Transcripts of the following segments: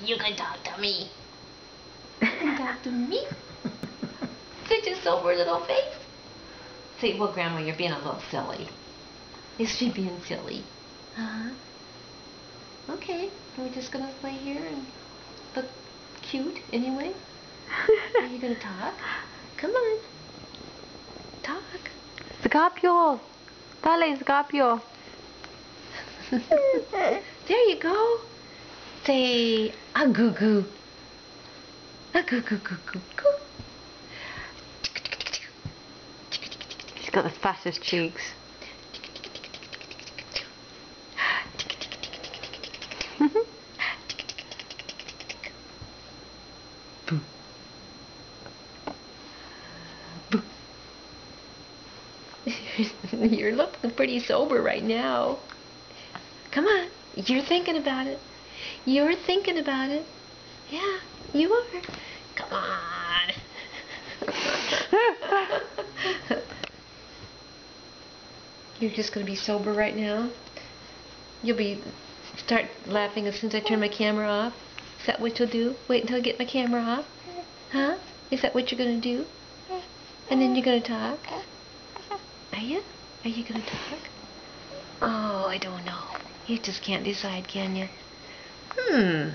You can talk to me. You can talk to me. Such a sober little face. Say, well, Grandma, you're being a little silly. Is she being silly? Uh-huh. Okay, are we just going to play here and look cute anyway? Are you going to talk? Come on. Talk. Zgapio. Dale, Zgapio. There you go. Say, a goo goo. A goo goo goo goo goo. She's got the fattest cheeks. Boo. Boo. You're looking pretty sober right now. Come on. You're thinking about it. You're thinking about it. Yeah, you are. Come on. You're just going to be sober right now? You'll start laughing as soon as I turn my camera off? Is that what you'll do? Wait until I get my camera off? Huh? Is that what you're going to do? And then you're going to talk? Are you? Are you going to talk? Oh, I don't know. You just can't decide, can you? Yeah.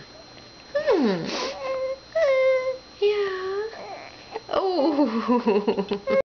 Oh.